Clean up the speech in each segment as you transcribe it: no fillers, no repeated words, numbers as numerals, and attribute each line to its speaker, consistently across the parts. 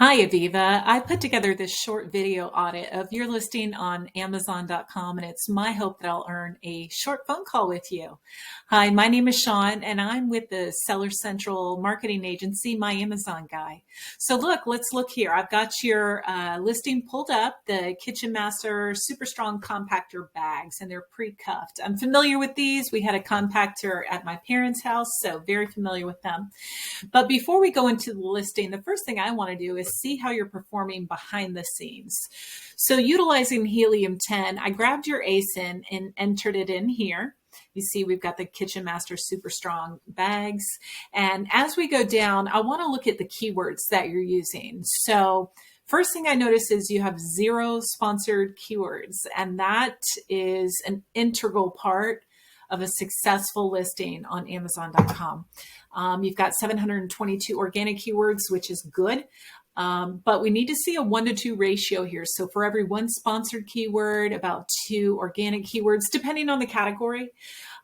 Speaker 1: Hi, Aviva. I put together this short video audit of your listing on Amazon.com, and it's my hope that I'll earn a short phone call with you. Hi, my name is Sean, and I'm with the Seller Central marketing agency, my Amazon guy. So let's look here. I've got your listing pulled up, the Kitchen Master Super Strong Compactor bags, and they're pre-cuffed. I'm familiar with these. We had a compactor at my parents' house, so very familiar with them. But before we go into the listing, the first thing I want to do is see how you're performing behind the scenes. So utilizing helium-10, I grabbed your ASIN and entered it in here. You see we've got the Kitchen Master Super Strong bags. And as we go down, I want to look at the keywords that you're using. So first thing I notice is you have 0 sponsored keywords, and that is an integral part of a successful listing on Amazon.com. You've got 722 organic keywords, which is good. But we need to see a 1-to-2 ratio here. So for every 1 sponsored keyword, about 2 organic keywords, depending on the category.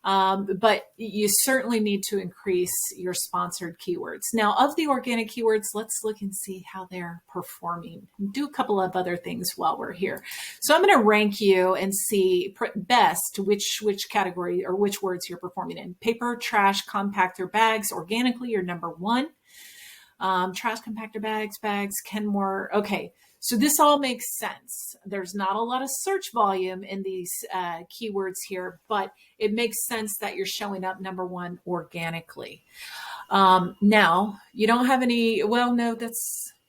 Speaker 1: But you certainly need to increase your sponsored keywords. Now, of the organic keywords, let's look and see how they're performing. Do a couple of other things while we're here. So I'm going to rank you and see best which category or which words you're performing in. Paper, trash, compactor, bags, organically, you're number 1. Trash compactor bags, Kenmore. Okay, so this all makes sense. There's not a lot of search volume in these keywords here, but it makes sense that you're showing up number 1 organically. Now, you don't have any, well, no,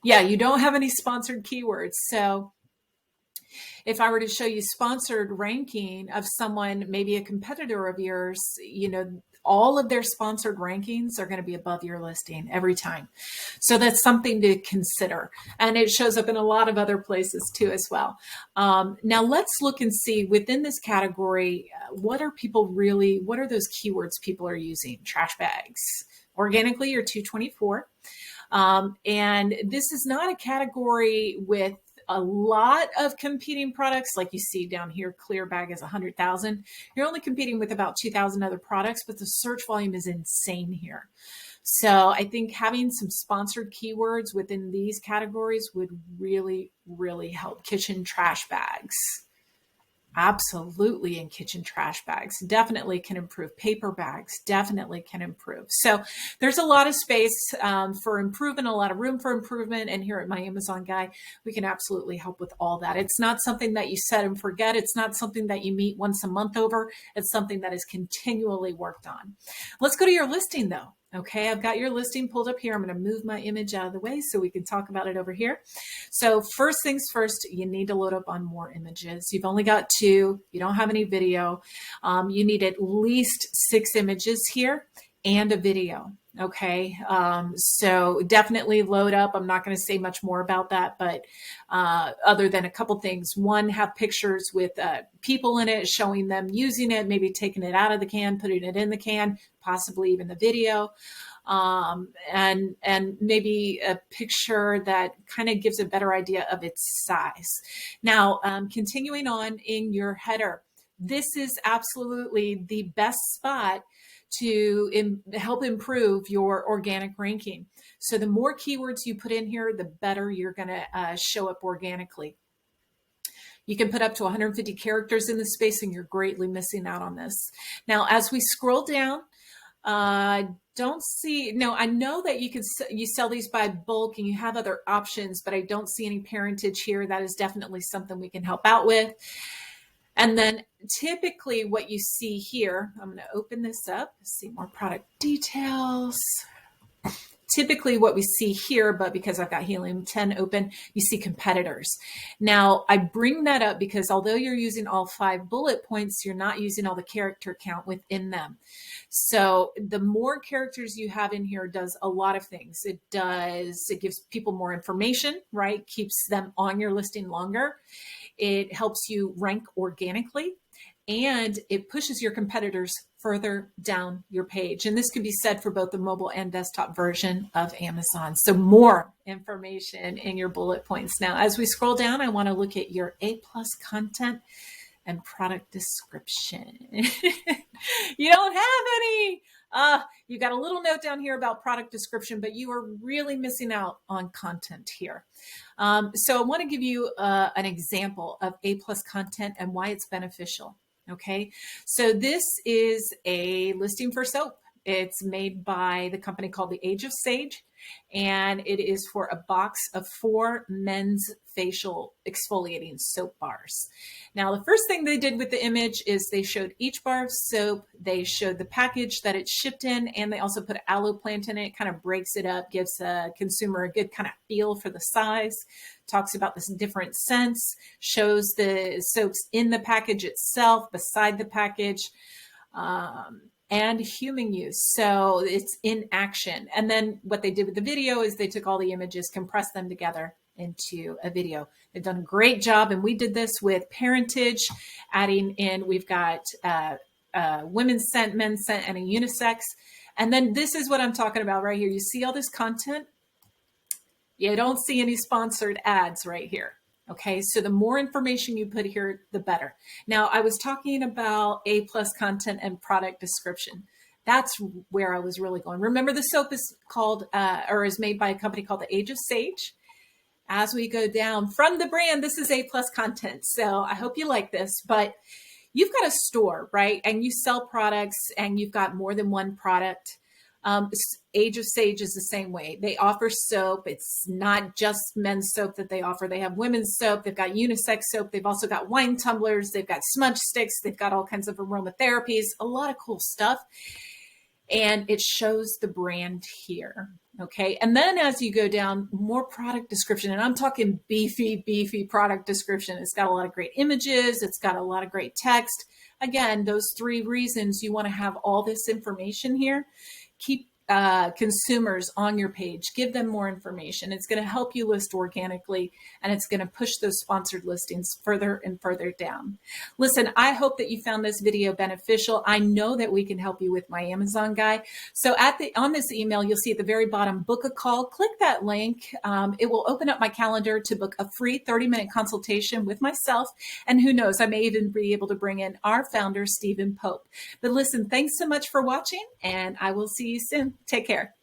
Speaker 1: you don't have any sponsored keywords. So if I were to show you sponsored ranking of someone, maybe a competitor of yours, all of their sponsored rankings are going to be above your listing every time. So that's something to consider. And it shows up in a lot of other places too as well. Now let's look and see within this category, what are those keywords people are using? Trash bags. Organically, you're 224. And this is not a category with a lot of competing products. Like you see down here, clear bag is 100,000. You're only competing with about 2,000 other products, but the search volume is insane here. So I think having some sponsored keywords within these categories would really, really help. Kitchen trash bags. Absolutely, in kitchen trash bags definitely can improve. Paper bags definitely can improve. So there's a lot of space for improvement, a lot of room for improvement. And here at my Amazon guy, we can absolutely help with all that. It's not something that you set and forget. It's not something that you meet once a month over. It's something that is continually worked on. Let's go to your listing though. Okay, I've got your listing pulled up here. I'm going to move my image out of the way so we can talk about it over here. So first things first, you need to load up on more images. You've only got 2. You don't have any video. You need at least 6 images here and a video. Okay, so definitely load up. I'm not going to say much more about that, but other than a couple things. 1, have pictures with people in it, showing them using it, maybe taking it out of the can, putting it in the can, possibly even the video. And maybe a picture that kind of gives a better idea of its size. Now, continuing on in your header, this is absolutely the best spot to help improve your organic ranking. So the more keywords you put in here, the better you're going to show up organically. You can put up to 150 characters in this space, and you're greatly missing out on this. Now, as we scroll down, I know that you sell these by bulk and you have other options, but I don't see any parentage here. That is definitely something we can help out with. And then typically what you see here, I'm going to open this up, see more product details. Typically what we see here, but because I've got helium-10 open, you see competitors. Now, I bring that up because although you're using all 5 bullet points, you're not using all the character count within them. So the more characters you have in here does a lot of things. It gives people more information, right? Keeps them on your listing longer. It helps you rank organically, and it pushes your competitors further down your page. And this can be said for both the mobile and desktop version of Amazon. So more information in your bullet points. Now, as we scroll down, I want to look at your A+ content and product description. You don't have any. You got a little note down here about product description, but you are really missing out on content here. So I want to give you an example of A+ content and why it's beneficial. Okay, so this is a listing for soap. It's made by the company called the Age of Sage, and it is for a box of 4 men's facial exfoliating soap bars. Now, the first thing they did with the image is they showed each bar of soap, they showed the package that it's shipped in, and they also put aloe plant in it, kind of breaks it up, gives a consumer a good kind of feel for the size, talks about this different scents, shows the soaps in the package itself, beside the package, and human use. So it's in action. And then what they did with the video is they took all the images, compressed them together into a video. They've done a great job. And we did this with parentage, adding in, we've got women's scent, men's scent, and a unisex. And then this is what I'm talking about right here. You see all this content? You don't see any sponsored ads right here. Okay, so the more information you put here, the better. Now, I was talking about A+ content and product description. That's where I was really going. Remember, the soap is called, or is made by a company called the Age of Sage. As we go down from the brand, this is A+ content. So I hope you like this, but you've got a store, right? And you sell products and you've got more than one product. Age of Sage is the same way. They offer soap. It's not just men's soap that they offer. They have women's soap. They've got unisex soap. They've also got wine tumblers. They've got smudge sticks. They've got all kinds of aromatherapies, a lot of cool stuff. And it shows the brand here. Okay. And then as you go down, more product description, and I'm talking beefy product description. It's got a lot of great images. It's got a lot of great text. Again, those 3 reasons you want to have all this information here. Keep consumers on your page, give them more information. It's going to help you list organically, and it's going to push those sponsored listings further and further down. Listen, I hope that you found this video beneficial. I know that we can help you with my Amazon guy. So on this email, you'll see at the very bottom, book a call. Click that link. It will open up my calendar to book a free 30-minute consultation with myself. And who knows, I may even be able to bring in our founder, Stephen Pope. But listen, thanks so much for watching, and I will see you soon. Take care.